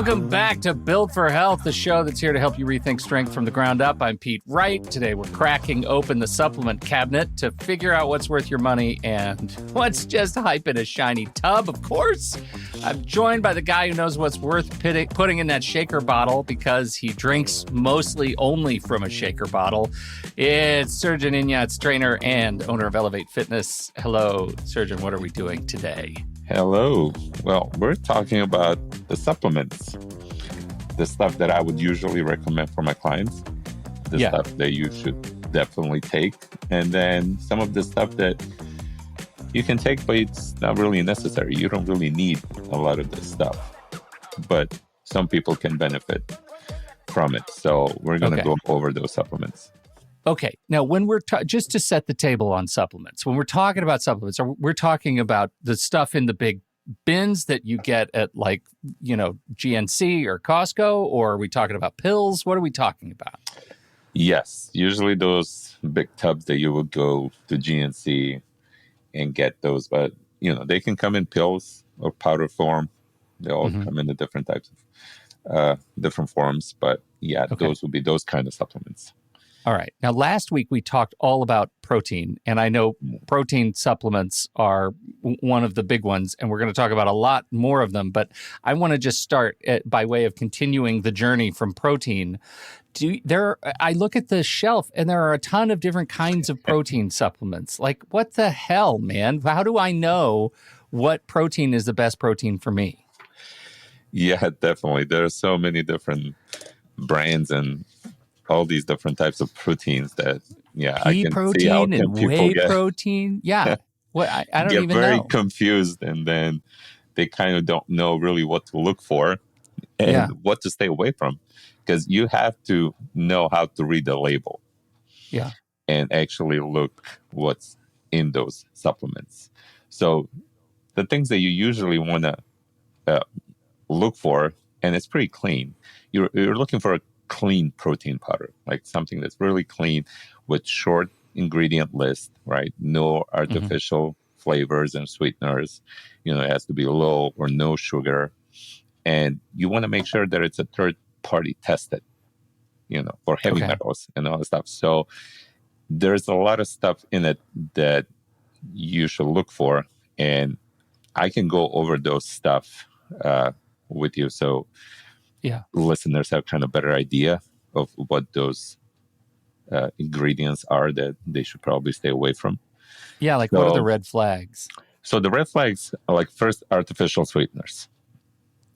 Welcome back to Built for Health, the show that's here to help you rethink strength from the ground up. I'm Pete Wright. Today we're cracking open the supplement cabinet to figure out what's worth your money and what's just hype in a shiny tub, of course. I'm joined by the guy who knows what's worth putting in that shaker bottle because he drinks mostly only from a shaker bottle. It's Srdjan Injac, trainer and owner of Elevate Fitness. Hello, Srdjan. What are we doing today? Hello. Well, we're talking about the supplements, the stuff that I would usually recommend for my clients, the stuff that you should definitely take, and then some of the stuff that you can take, but it's not really necessary. You don't really need a lot of this stuff, but some people can benefit from it. So we're going to go over those supplements. Okay. Now, when we're just to set the table on supplements, when we're talking about supplements, we're talking about the stuff in the big bins that you get at GNC or Costco, or are we talking about pills? What are we talking about? Yes. Usually those big tubs that you would go to GNC and get those, but they can come in pills or powder form. They all come in the different types of different forms, but those would be those kind of supplements. All right. Now, last week we talked all about protein, and I know protein supplements are one of the big ones, and we're going to talk about a lot more of them, but I want to just start by way of continuing the journey from protein. I look at the shelf, and there are a ton of different kinds of protein supplements. Like, what the hell, man? How do I know what protein is the best protein for me? Yeah, definitely. There are so many different brands and all these different types of proteins that, pea protein and whey protein. Yeah. I don't get even very know. confused, and then they kind of don't know really what to look for and what to stay away from, because you have to know how to read the label and actually look what's in those supplements. So the things that you usually want to look for, and it's pretty clean. You're looking for a clean protein powder, like something that's really clean with short ingredient list, right? No artificial flavors and sweeteners. It has to be low or no sugar. And you want to make sure that it's a third party tested, for heavy metals and all that stuff. So there's a lot of stuff in it that you should look for. And I can go over those stuff with you. So listeners have kind of better idea of what those ingredients are that they should probably stay away from. Yeah, what are the red flags? So the red flags are first, artificial sweeteners.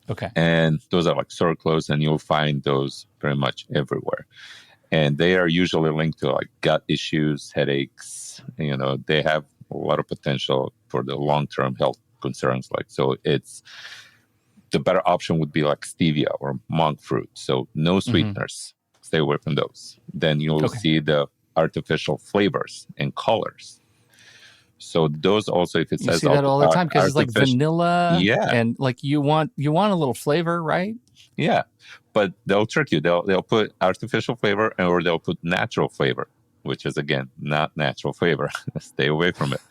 Okay. And those are like sucralose, and you'll find those very much everywhere. And they are usually linked to gut issues, headaches. They have a lot of potential for the long-term health concerns. So it's the better option would be stevia or monk fruit. So no sweeteners. Stay away from those. Then you'll see the artificial flavors and colors. So those also, if it says you see that all the time, because it's vanilla. And you want a little flavor, right? Yeah, but they'll trick you. They'll put artificial flavor, or they'll put natural flavor, which is, again, not natural flavor. Stay away from it.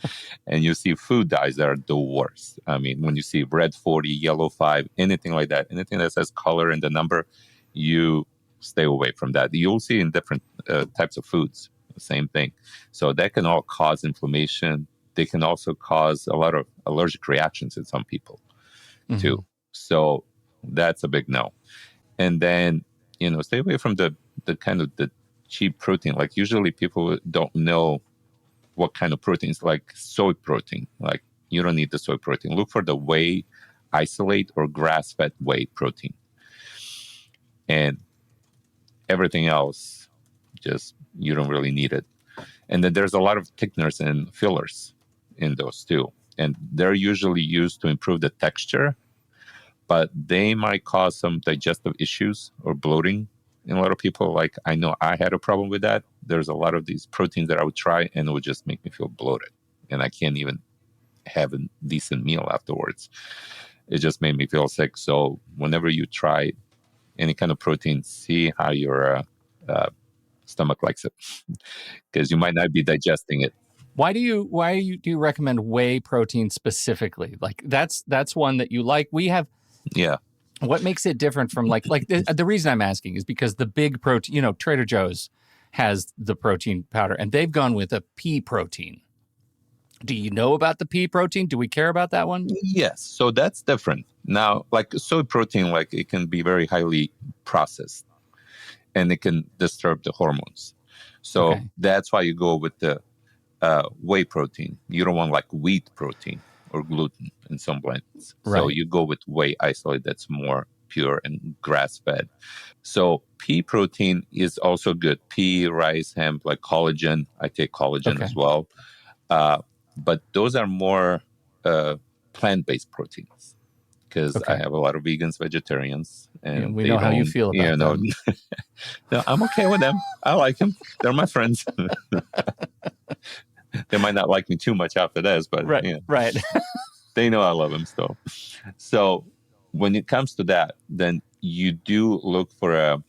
And you see food dyes that are the worst. I mean, when you see red 40, yellow 5, anything like that, anything that says color and the number, you stay away from that. You'll see in different types of foods, the same thing. So that can all cause inflammation. They can also cause a lot of allergic reactions in some people too. So that's a big no. And then, stay away from the kind of the cheap protein. Usually people don't know what kind of proteins, like soy protein. You don't need the soy protein. Look for the whey isolate or grass-fed whey protein. And everything else, just, you don't really need it. And then there's a lot of thickeners and fillers in those too. And they're usually used to improve the texture, but they might cause some digestive issues or bloating in a lot of people. I know I had a problem with that. There's a lot of these proteins that I would try, and it would just make me feel bloated. And I can't even have a decent meal afterwards. It just made me feel sick. So whenever you try any kind of protein, see how your stomach likes it, because you might not be digesting it. Why do you recommend whey protein specifically? That's one that you like. We have What makes it different from the reason I'm asking is because the big protein, Trader Joe's has the protein powder, and they've gone with a pea protein. Do you know about the pea protein? Do we care about that one? Yes, so that's different. Now, like soy protein, like it can be very highly processed, and it can disturb the hormones. So Okay. that's why you go with the whey protein. You don't want like wheat protein or gluten in some blends. So Right. you go with whey isolate that's more pure and grass-fed. So pea protein is also good. Pea, rice, hemp, like collagen. I take collagen Okay. as well. But those are more plant-based proteins because I Okay. have a lot of vegans, vegetarians, Yeah, and we they know how you don't, feel about them. No, I'm okay with them. I like them. They're my friends. They might not like me too much after this, but Right. they know I love them still. So when it comes to that, then you do look for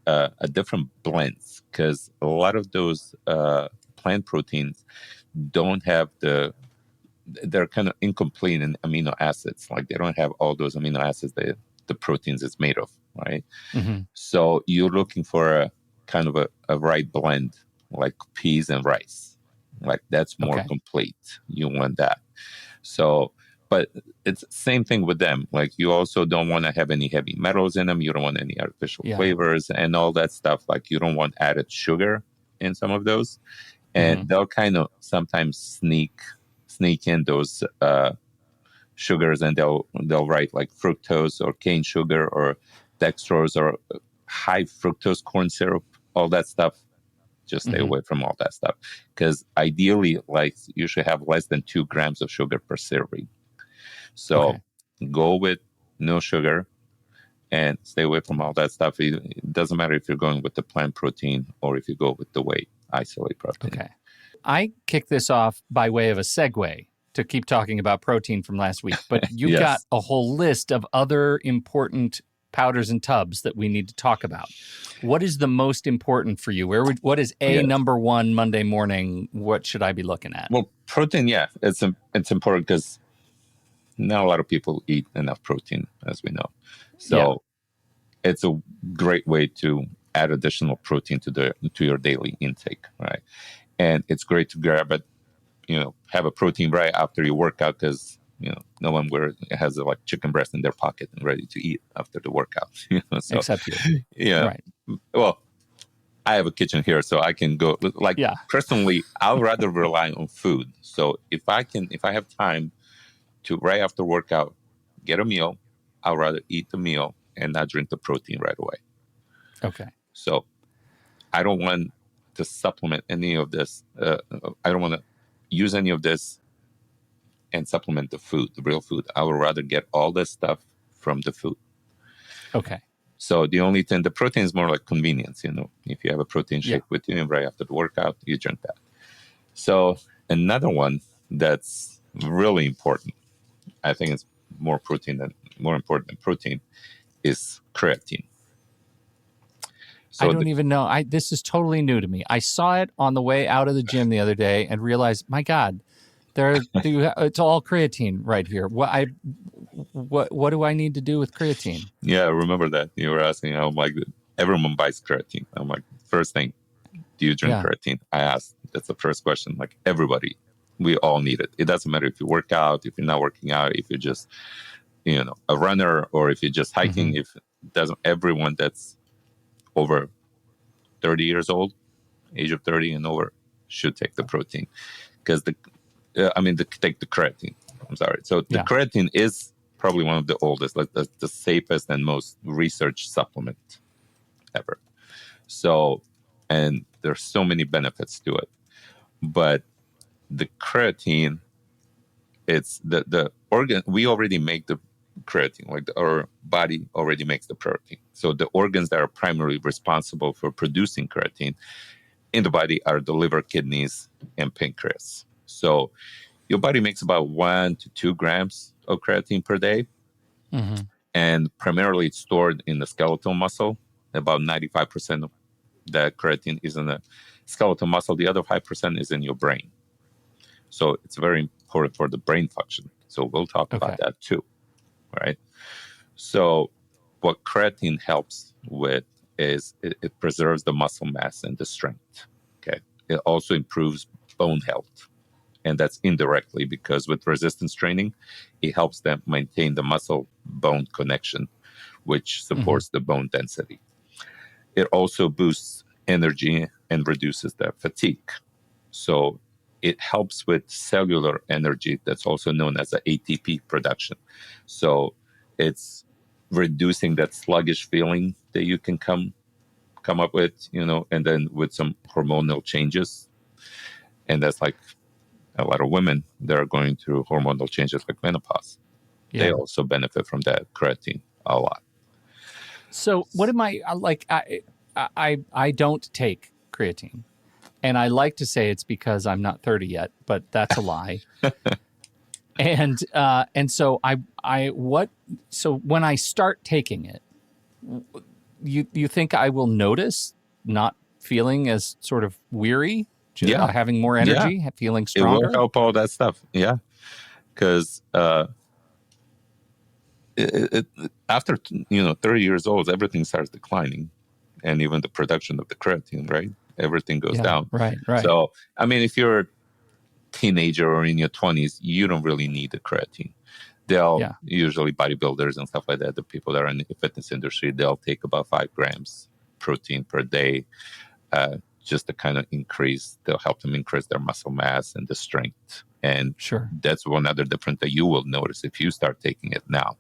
a different blends because a lot of those plant proteins don't have they're kind of incomplete in amino acids. Like they don't have all those amino acids that the proteins is made of, right? Mm-hmm. So you're looking for a kind of a right blend, like peas and rice. Like that's more complete. You want that. So, but it's same thing with them. Like you also don't want to have any heavy metals in them. You don't want any artificial flavors and all that stuff. Like you don't want added sugar in some of those. And they'll kind of sometimes sneak in those sugars, and they'll write like fructose or cane sugar or dextrose or high fructose corn syrup, all that stuff. Just stay away from all that stuff because ideally, like you should have less than 2 grams of sugar per serving. So go with no sugar and stay away from all that stuff. It doesn't matter if you're going with the plant protein or if you go with the whey isolate protein. Okay. I kick this off by way of a segue to keep talking about protein from last week, but you've got a whole list of other important powders and tubs that we need to talk about. What is the most important for you? What is number one Monday morning? What should I be looking at? Well, protein, it's important because not a lot of people eat enough protein, as we know. So it's a great way to add additional protein to your daily intake, right? And it's great to grab it, have a protein right after you work out because no one has like chicken breast in their pocket and ready to eat after the workout. So, except you. Yeah. Right. Well, I have a kitchen here, so I can go. Like personally, I'll rather rely on food. So if I have time to right after workout get a meal, I'll rather eat the meal and not drink the protein right away. Okay. So I don't want to supplement any of this. I don't want to use any of this and supplement the food, the real food. I would rather get all this stuff from the food. Okay. So the only thing, the protein is more like convenience, if you have a protein shake with you right after the workout, you drink that. So another one that's really important, I think it's more important than protein, is creatine. So I don't even know. This is totally new to me. I saw it on the way out of the gym the other day and realized, my God, it's all creatine right here. What do I need to do with creatine? Yeah, I remember that. You were asking, I'm like, everyone buys creatine. I'm like, first thing, do you drink creatine? I asked. That's the first question. Like everybody, we all need it. It doesn't matter if you work out, if you're not working out, if you're just, a runner, or if you're just hiking. If it doesn't, everyone that's over 30 years old, age of 30 and over, should take the protein because take the creatine. I'm sorry. So the creatine is probably one of the oldest, like the safest and most researched supplement ever. So, and there's so many benefits to it, but the creatine, it's the organ. We already make the creatine, like our body already makes the protein. So the organs that are primarily responsible for producing creatine in the body are the liver, kidneys, and pancreas. So your body makes about 1 to 2 grams of creatine per day. And primarily it's stored in the skeletal muscle. About 95% of that creatine is in the skeletal muscle. The other 5% is in your brain. So it's very important for the brain function. So we'll talk about that too, right? So what creatine helps with is it preserves the muscle mass and the strength. Okay. It also improves bone health. And that's indirectly because with resistance training, it helps them maintain the muscle bone connection, which supports the bone density. It also boosts energy and reduces the fatigue. So it helps with cellular energy that's also known as the ATP production. So it's reducing that sluggish feeling that you can come up with, and then with some hormonal changes. And that's like a lot of women that are going through hormonal changes like menopause. Yeah. They also benefit from that creatine a lot. So what am I like? I don't take creatine, and I like to say it's because I'm not 30 yet, but that's a lie. and so so when I start taking it, you think I will notice not feeling as sort of weary, having more energy, feeling stronger? It will help all that stuff. Yeah, because after 30 years old, everything starts declining, and even the production of the creatine, right? Everything goes down. Right. So, I mean, if you're a teenager or in your 20s, you don't really need the creatine. They'll usually bodybuilders and stuff like that, the people that are in the fitness industry, they'll take about 5 grams protein per day, just to kind of they'll help them increase their muscle mass and the strength. And that's one other difference that you will notice if you start taking it now.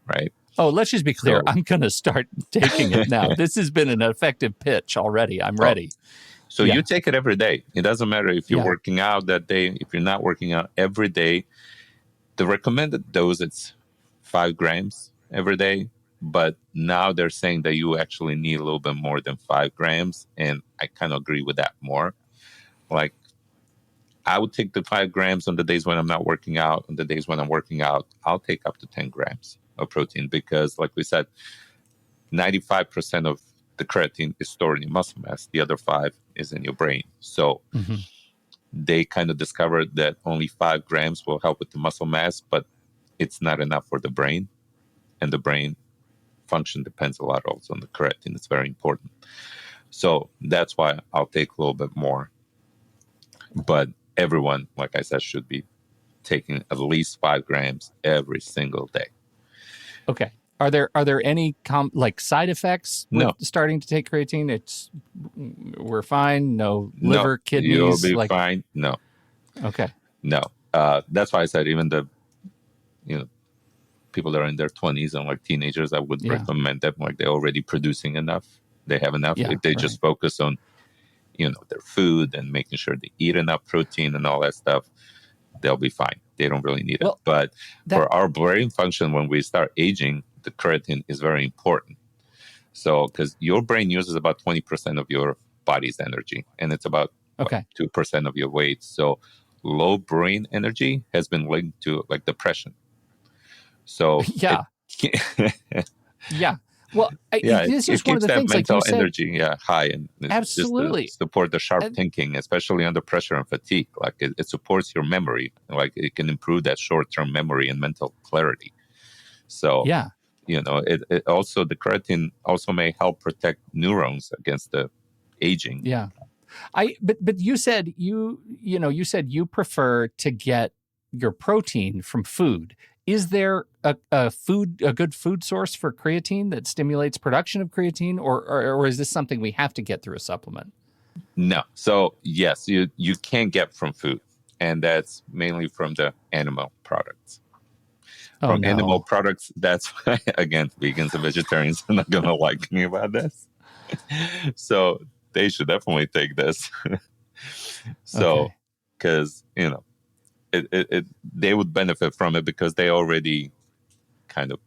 Right. Oh, let's just be clear. I'm going to start taking it now. This has been an effective pitch already. I'm ready. So you take it every day. It doesn't matter if you're working out that day, if you're not working out every day. The recommended dose is 5 grams every day. But now they're saying that you actually need a little bit more than 5 grams. And I kind of agree with that more. Like, I would take the 5 grams on the days when I'm not working out. On the days when I'm working out, I'll take up to 10 grams of protein because, like we said, 95% of the creatine is stored in your muscle mass. The other 5 is in your brain. So they kind of discovered that only 5 grams will help with the muscle mass, but it's not enough for the brain. And the brain function depends a lot also on the creatine. It's very important. So that's why I'll take a little bit more. But everyone, like I said, should be taking at least 5 grams every single day. Okay. Are there any side effects with starting to take creatine? We're fine. No liver, kidneys. You'll be fine. No. Okay. No. That's why I said even the people that are in their 20s and like teenagers, I would recommend them. Like they're already producing enough. They have enough. If they just focus on their food and making sure they eat enough protein and all that stuff, they'll be fine. They don't really need it. But for our brain function, when we start aging, the creatine is very important. So, because your brain uses about 20% of your body's energy, and it's about 2% of your weight. So, low brain energy has been linked to like depression. So, Well, this is one of the things, like you said, energy, high, and absolutely just to support the sharp thinking, especially under pressure and fatigue. Like it supports your memory, like it can improve that short-term memory and mental clarity. So, it also the creatine also may help protect neurons against the aging. Yeah, but you said you prefer to get your protein from food. Is there a good food source for creatine that stimulates production of creatine, or is this something we have to get through a supplement? No. So yes, you can get from food, and that's mainly from the animal products. Animal products, that's why, again, vegans and vegetarians are not going to like me about this. So they should definitely take this. So, because, they would benefit from it because they already kind of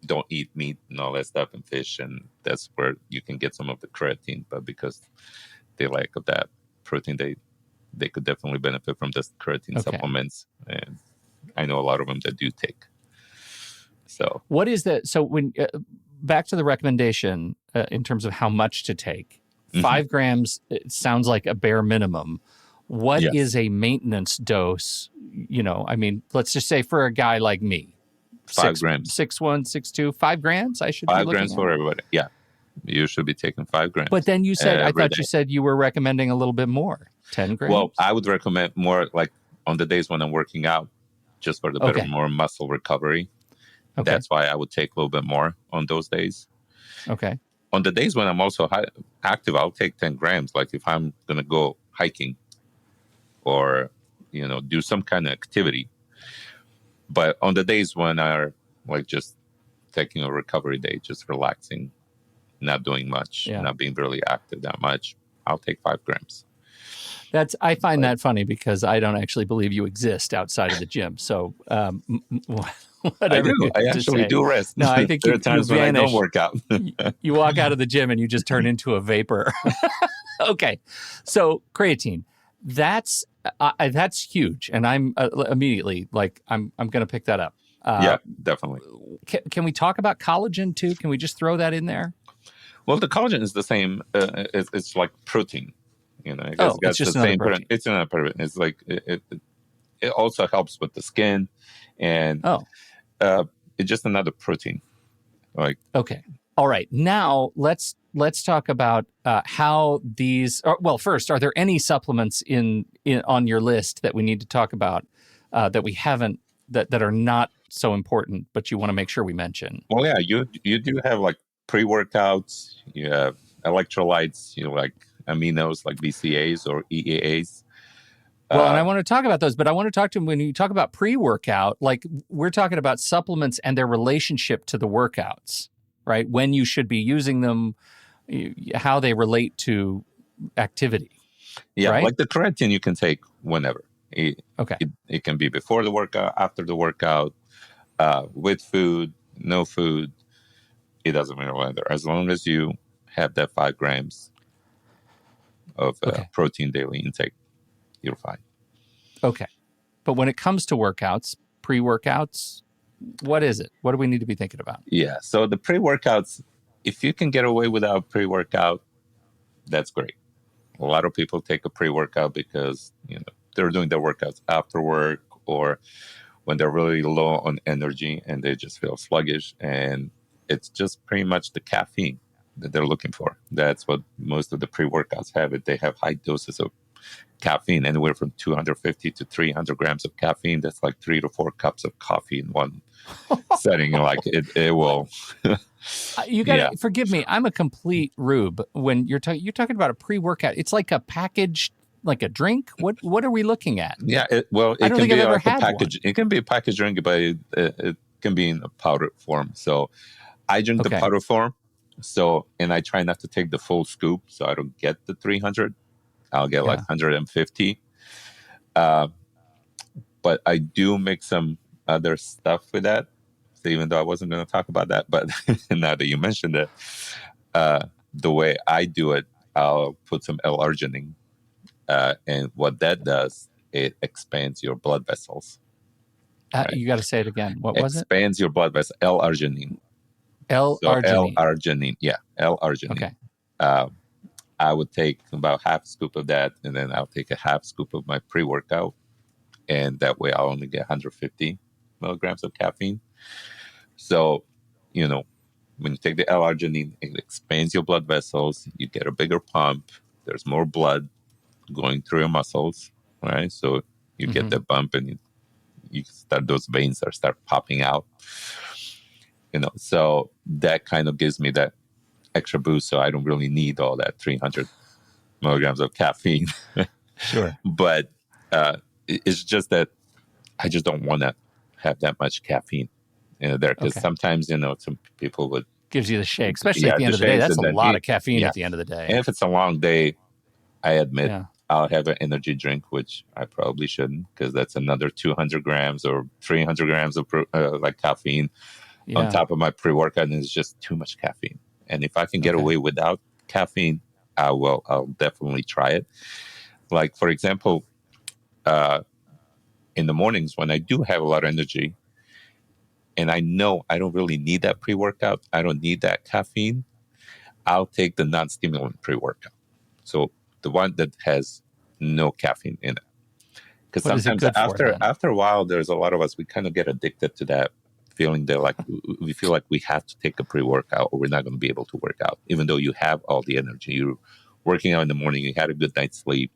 don't eat meat and all that stuff and fish, and that's where you can get some of the creatine. But because they lack of that protein, they could definitely benefit from this creatine supplements, and I know a lot of them that do take. So what is that? So when back to the recommendation in terms of how much to take, 5 grams, it sounds like a bare minimum. What is a maintenance dose? I mean, let's just say for a guy like me. 5 grams. 6'1", 6'2", 5 grams. I should be 5 looking grams at. for everybody. Yeah, you should be taking 5 grams. But then you said, I every thought day. you said you were recommending a little bit more, 10 grams. Well, I would recommend more like on the days when I'm working out, just for the better, Okay. more muscle recovery. Okay. That's why I would take a little bit more on those days. Okay. On the days when I'm also active, I'll take 10 grams. Like if I'm going to go hiking or, do some kind of activity. But on the days when I'm like just taking a recovery day, just relaxing, not doing much, not being really active that much, I'll take 5 grams. I find that funny because I don't actually believe you exist outside of the gym. So I do. I actually do rest. No, I think there are times when I don't work out. You walk out of the gym and you just turn into a vapor. Okay. So creatine, that's huge. And I'm immediately like, I'm going to pick that up. Yeah, definitely. Can we talk about collagen too? Can we just throw that in there? Well, the collagen is the same. It's like protein. It's just another protein. It's another protein. It's like it also helps with the skin, and it's just another protein. Like okay, all right. Now let's talk about how these. Well, first, are there any supplements in on your list that we need to talk about that we haven't that are not so important, but you want to make sure we mention? Well, yeah, you do have like pre-workouts. You have electrolytes. Like aminos like BCAAs or EAAs. Well, and I want to talk about those, but I want to talk to them when you talk about pre-workout, like we're talking about supplements and their relationship to the workouts, right? When you should be using them, how they relate to activity. Yeah, right? Like the creatine you can take whenever. It can be before the workout, after the workout, with food, no food. It doesn't really matter. As long as you have that 5 grams of protein daily intake, you're fine. Okay. But when it comes to workouts, pre-workouts, what is it? What do we need to be thinking about? Yeah. So the pre-workouts, if you can get away without pre-workout, that's great. A lot of people take a pre-workout because, they're doing their workouts after work or when they're really low on energy and they just feel sluggish. And it's just pretty much the caffeine that they're looking for. That's what most of the pre-workouts have. They have high doses of caffeine, anywhere from 250 to 300 grams of caffeine. That's like 3 to 4 cups of coffee in one setting. Like it will. You got to forgive me. I'm a complete rube when you're talking about a pre-workout. It's like a package, like a drink. What are we looking at? Yeah. It can be like a package. It can be a packaged drink, but it can be in a powdered form. So I drink the powder form. And I try not to take the full scoop, so I don't get the 300. I'll get like 150. But I do mix some other stuff with that. So even though I wasn't going to talk about that, but now that you mentioned it, the way I do it, I'll put some L-arginine. And what that does, it expands your blood vessels. Right? You got to say it again. What was it? Expands your blood vessels. L-arginine. L-arginine. L-arginine. Yeah, L-arginine. Okay. I would take about half a scoop of that, and then I'll take a half scoop of my pre-workout, and that way I'll only get 150 milligrams of caffeine. So, when you take the L-arginine, it expands your blood vessels. You get a bigger pump. There's more blood going through your muscles, right? So you get the bump, and you start those veins that start popping out. So that kind of gives me that extra boost, so I don't really need all that 300 milligrams of caffeine. Sure. But it's just that I just don't want to have that much caffeine there, because sometimes, some people would... Gives you the shake, especially at the end of the day. That's a lot of caffeine at the end of the day. And if it's a long day, I admit I'll have an energy drink, which I probably shouldn't, because that's another 200 grams or 300 grams of like caffeine on top of my pre-workout, and it's just too much caffeine. And if I can get away without caffeine, I'll definitely try it. Like, for example, in the mornings when I do have a lot of energy and I know I don't really need that pre-workout, I don't need that caffeine, I'll take the non-stimulant pre-workout. So the one that has no caffeine in it. Because sometimes after a while, there's a lot of us, we kind of get addicted to that feeling that like we feel like we have to take a pre-workout or we're not going to be able to work out, even though you have all the energy. You're working out in the morning, you had a good night's sleep,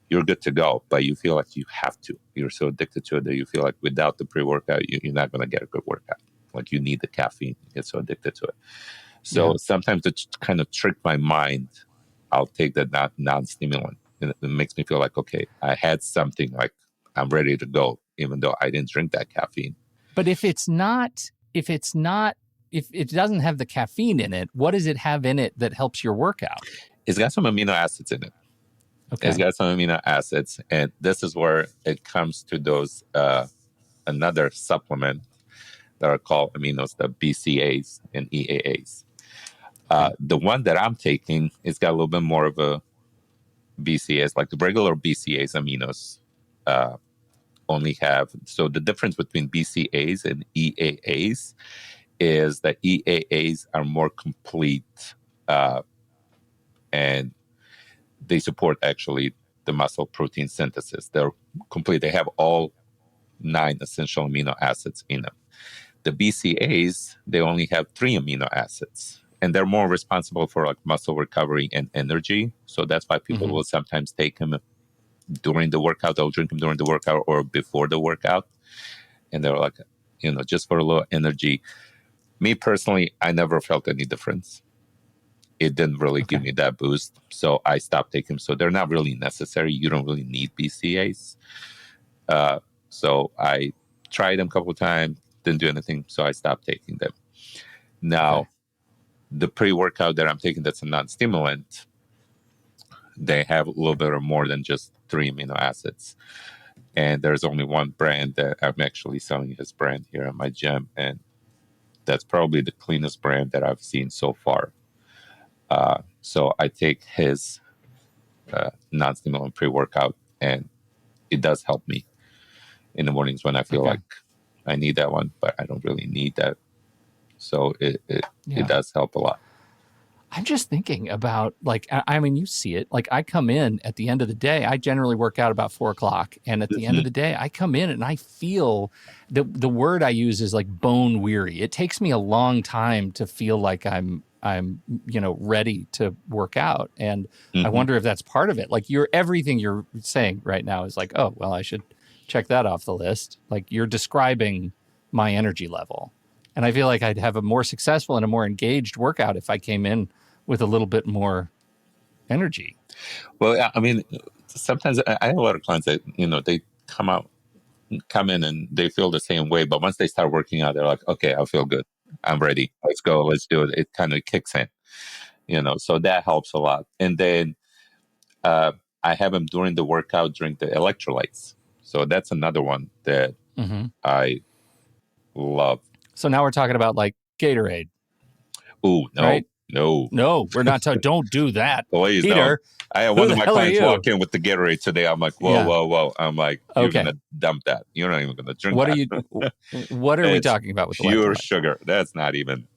you're good to go, but you feel like you have to. You're so addicted to it that you feel like without the pre-workout, you're not going to get a good workout. Like you need the caffeine. You get so addicted to it. So sometimes to kind of trick my mind, I'll take the non-stimulant. And it makes me feel like, okay, I had something, like I'm ready to go, even though I didn't drink that caffeine. But if it doesn't have the caffeine in it, what does it have in it that helps your workout? It's got some amino acids in it. Okay. It's got some amino acids. And this is where it comes to those, another supplement that are called aminos, the BCAAs and EAAs. The one that I'm taking, it's got a little bit more of a BCAAs, like the regular BCAAs aminos only have. So the difference between BCAAs and EAAs is that EAAs are more complete and they support actually the muscle protein synthesis. They're complete. They have all 9 essential amino acids in them. The BCAAs, they only have 3 amino acids. And they're more responsible for like muscle recovery and energy. So that's why people will sometimes take them during the workout. They'll drink them during the workout or before the workout. And they're like, just for a little energy. Me personally, I never felt any difference. It didn't really give me that boost. So I stopped taking them. So they're not really necessary. You don't really need BCAAs. So I tried them a couple of times, didn't do anything. So I stopped taking them. Now, the pre-workout that I'm taking that's a non-stimulant, they have a little bit or more than just 3 amino acids. And there's only one brand that I'm actually selling his brand here at my gym. And that's probably the cleanest brand that I've seen so far. So I take his non-stimulant pre-workout, and it does help me in the mornings when I feel like I need that one, but I don't really need that. So it does help a lot. I'm just thinking about, like, I mean, you see it. Like, I come in at the end of the day. I generally work out about 4 o'clock. And at the end of the day, I come in and I feel, the word I use is like bone weary. It takes me a long time to feel like I'm ready to work out. And I wonder if that's part of it. Like, everything you're saying right now is like, oh, well, I should check that off the list. Like, you're describing my energy level. And I feel like I'd have a more successful and a more engaged workout if I came in with a little bit more energy. Well, I mean, sometimes I have a lot of clients that, they come in and they feel the same way. But once they start working out, they're like, okay, I feel good. I'm ready. Let's go. Let's do it. It kind of kicks in, so that helps a lot. And then I have them during the workout, drink the electrolytes. So that's another one that I love. So now we're talking about like Gatorade. Ooh, no, right? no, we're not talking. Don't do that, please, Peter. Don't. I had one of my clients walk in with the Gatorade today. I'm like, whoa. I'm like, you're gonna dump that. You're not even gonna drink. What are we talking about with pure sugar? That's not even.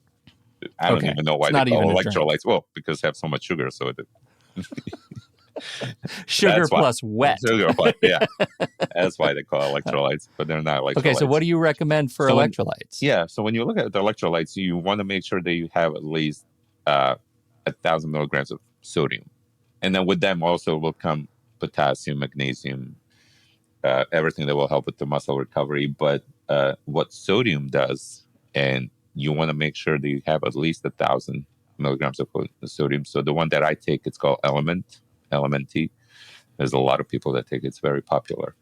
I don't even know why they call electrolytes. Well, because they have so much sugar, so it. Sugar plus wet. Sugar plus, yeah. That's why they call electrolytes, but they're not electrolytes. Okay, so what do you recommend for electrolytes? So when you look at the electrolytes, you want to make sure that you have at least 1,000 milligrams of sodium. And then with them also will come potassium, magnesium, everything that will help with the muscle recovery. But what sodium does, and you want to make sure that you have at least 1,000 milligrams of sodium. So the one that I take, it's called LMNT. There's a lot of people that take it. It's very popular.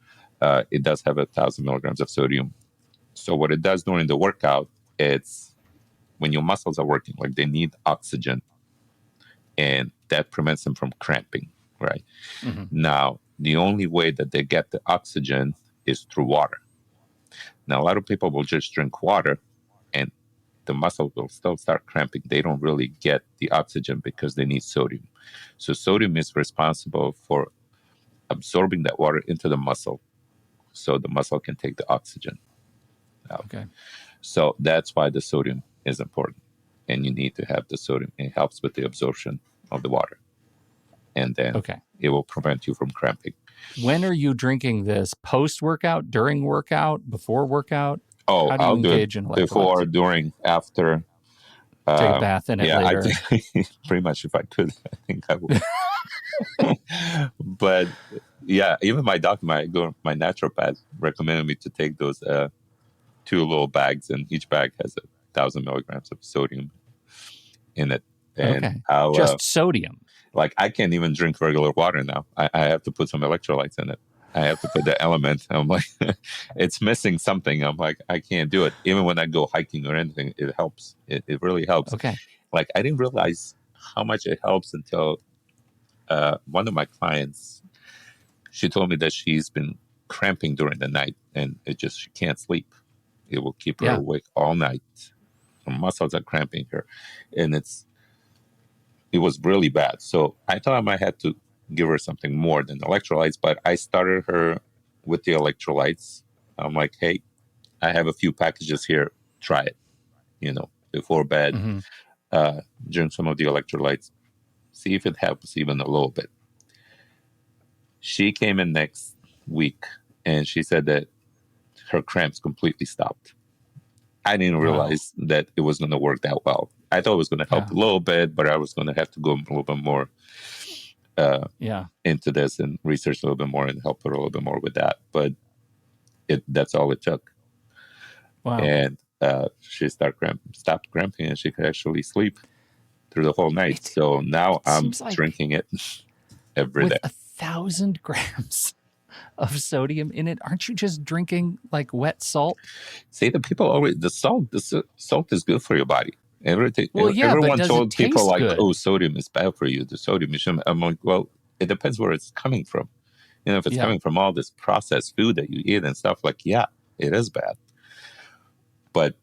It does have 1,000 milligrams of sodium. So what it does during the workout, it's when your muscles are working, like they need oxygen, and that prevents them from cramping, right? Now, the only way that they get the oxygen is through water. Now, a lot of people will just drink water, and the muscle will still start cramping. They don't really get the oxygen because they need sodium. So sodium is responsible for absorbing that water into the muscle so the muscle can take the oxygen out. Okay. So that's why the sodium is important. And you need to have the sodium. It helps with the absorption of the water. And then it will prevent you from cramping. When are you drinking this? Post-workout, during workout, before workout? Oh, How do you I'll do it engage in electrolytes? before, during, after. Take a bath in it later. I think pretty much if I could, I think I would. But yeah, even my doctor, my naturopath recommended me to take those 2 little bags, and each bag has 1,000 milligrams of sodium in it. And just sodium. Like I can't even drink regular water now. I have to put some electrolytes in it. I have to put the element. I'm like, it's missing something. I'm like, I can't do it. Even when I go hiking or anything, it helps. It really helps. Okay. Like I didn't realize how much it helps until one of my clients, she told me that she's been cramping during the night, and she can't sleep. It will keep her awake all night. Her muscles are cramping her, and it was really bad. So I thought I might have to give her something more than electrolytes, but I started her with the electrolytes. I'm like, hey, I have a few packages here. Try it, before bed. Mm-hmm. Drink some of the electrolytes. See if it helps even a little bit. She came in next week, and she said that her cramps completely stopped. I didn't realize that it was going to work that well. I thought it was going to help a little bit, but I was going to have to go a little bit more into this and research a little bit more and help her a little bit more with that. But that's all it took. Wow. And she stopped cramping, and she could actually sleep through the whole night. So now I'm drinking it every day. 1,000 grams of sodium in it. Aren't you just drinking like wet salt? See, the people always, the salt is good for your body. Everything. Well, yeah, everyone but told people like, good? oh, sodium is bad for you. The sodium you shouldn't. I'm like, well, it depends where it's coming from. If it's coming from all this processed food that you eat and stuff, like, yeah, it is bad. But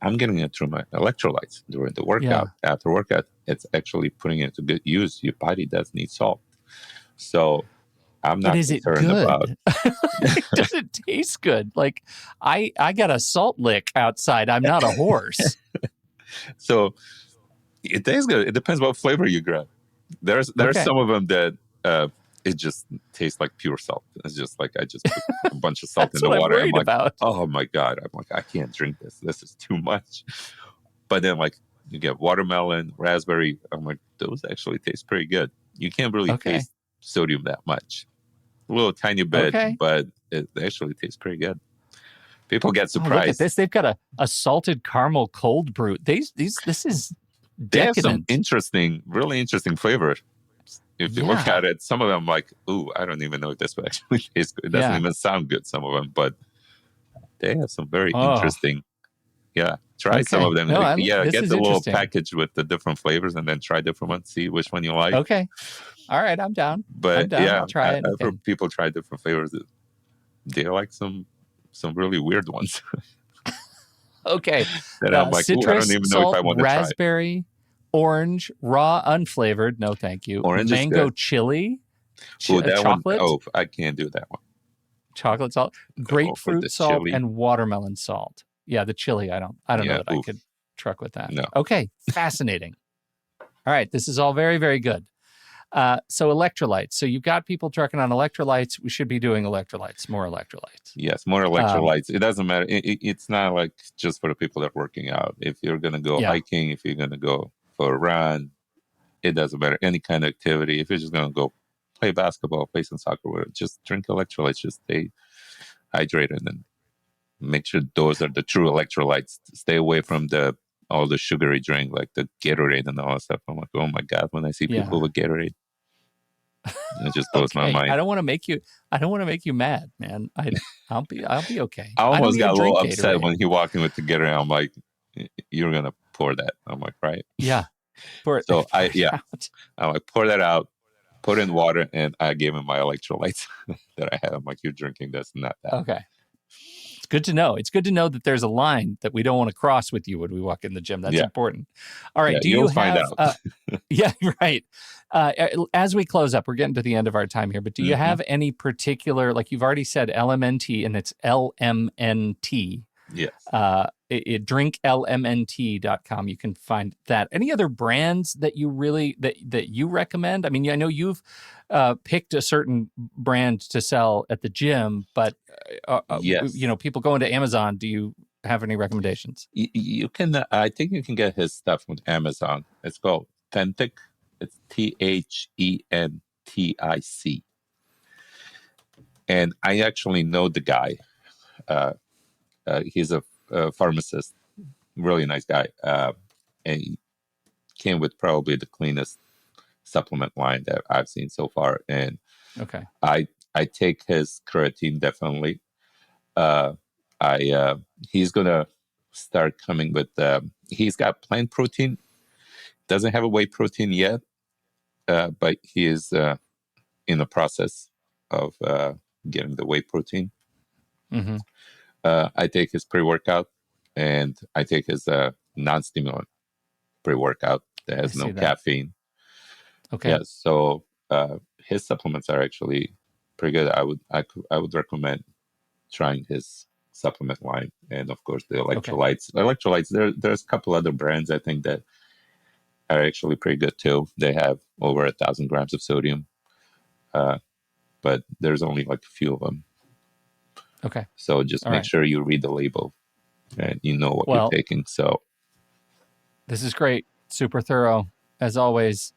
I'm getting it through my electrolytes during the workout. After workout, it's actually putting it to good use. Your body does need salt. So I'm not concerned about. Does it taste good? Like I got a salt lick outside. I'm not a horse. So it tastes good. It depends what flavor you grab. There's some of them that it just tastes like pure salt. It's just like I just put a bunch of salt in the water. I'm like, about. Oh my God. I'm like, I can't drink this. This is too much. But then like you get watermelon, raspberry. I'm like, those actually taste pretty good. You can't really taste sodium that much. A little tiny bit, but it actually tastes pretty good. People get surprised. Look at this. They've got a salted caramel cold brew. This is decadent. They have some really interesting flavor. If you look at it, some of them like, ooh, I don't even know if this would actually taste good. It doesn't even sound good, some of them, but they have some very interesting. Yeah, try some of them. Get the little package with the different flavors and then try different ones. See which one you like. Okay. All right, I'm down. But I'll try it. I've heard people try different flavors. They like some really weird ones. Okay. That I'm like, citrus, I don't even know salt, if I want to raspberry, orange, raw, unflavored. No, thank you. Orange mango chili. Chocolate. I can't do that one. Chocolate salt, grapefruit salt, chili. And watermelon salt. Yeah, the chili. I don't know that I could truck with that. No. Okay, fascinating. All right, this is all very, very good. So electrolytes. So you've got people trucking on electrolytes. We should be doing electrolytes, more electrolytes. Yes, more electrolytes. It doesn't matter. It's not like just for the people that are working out. If you're going to go hiking, if you're going to go for a run, it doesn't matter. Any kind of activity. If you're just going to go play basketball, play some soccer, just drink electrolytes. Just stay hydrated and make sure those are the true electrolytes. Stay away from all the sugary drink like the Gatorade and all that stuff. I'm like, oh my God, when I see people with Gatorade, it just blows my mind. I don't want to make you mad, man. I'll be okay. I almost got a little upset when he walked in with the Gatorade. I'm like, you're gonna pour that. I'm like, right? Yeah. Pour it. So I'm like, pour that out, put it in water, and I gave him my electrolytes that I had. I'm like, you're drinking this, not that. Okay. It's good to know. It's good to know that there's a line that we don't want to cross with you when we walk in the gym. That's important. All right. Do you find out? Yeah, right. As we close up, we're getting to the end of our time here, but do you have any particular, like you've already said LMNT, and it's LMNT. Yes. drinklmnt.com. You can find that. Any other brands that you really that you recommend? I mean, I know you've picked a certain brand to sell at the gym, but yes. People go into Amazon. have any recommendations? You can, I think you can get his stuff on Amazon. It's called Thentic. It's THENTIC. And I actually know the guy. He's a pharmacist, really nice guy. And he came with probably the cleanest supplement line that I've seen so far. And okay, I take his creatine definitely. He's gonna start coming with. He's got plant protein. Doesn't have a whey protein yet, but he is in the process of getting the whey protein. Mm-hmm. I take his pre-workout, and I take his non-stimulant pre-workout that has no caffeine. Okay. Yeah, so his supplements are actually pretty good. I would recommend trying his supplement line, and of course the electrolytes. Okay. Electrolytes. There's a couple other brands I think that are actually pretty good too. They have over 1,000 grams of sodium, but there's only like a few of them. Okay. So just make sure you read the label and you know what you're taking. So this is great. Super thorough as always.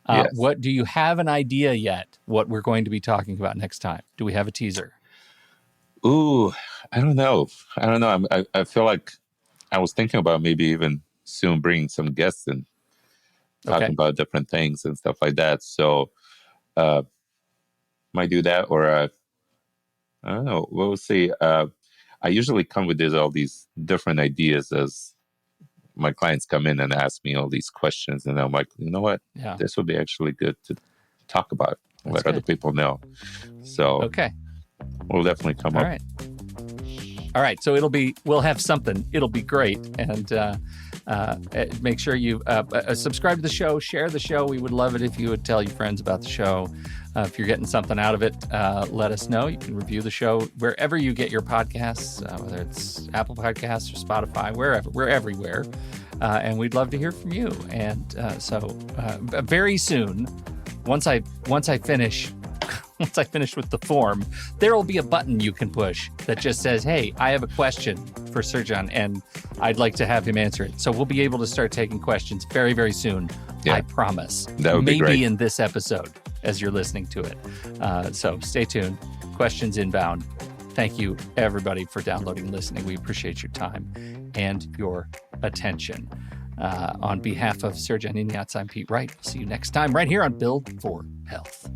Yes. What do you have an idea yet? What we're going to be talking about next time? Do we have a teaser? Ooh, I don't know. I feel like I was thinking about maybe even soon bringing some guests and talking about different things and stuff like that. So might do that, or I don't know. We'll see. I usually come with all these different ideas as my clients come in and ask me all these questions, and I'm like, you know what? Yeah. This would be actually good to talk about, let other people know. So we'll definitely come up. All right. So we'll have something. It'll be great. And make sure you subscribe to the show, share the show. We would love it if you would tell your friends about the show. If you're getting something out of it, let us know. You can review the show wherever you get your podcasts, whether it's Apple Podcasts or Spotify, wherever. We're everywhere. And we'd love to hear from you. And so very soon, once I finish with the form, there will be a button you can push that just says, hey, I have a question for Srdjan and I'd like to have him answer it. So we'll be able to start taking questions very, very soon. Yeah. I promise. That would be great. Maybe in this episode as you're listening to it. So stay tuned. Questions inbound. Thank you, everybody, for downloading and listening. We appreciate your time and your attention. On behalf of Srdjan Injac, I'm Pete Wright. See you next time right here on Build for Health.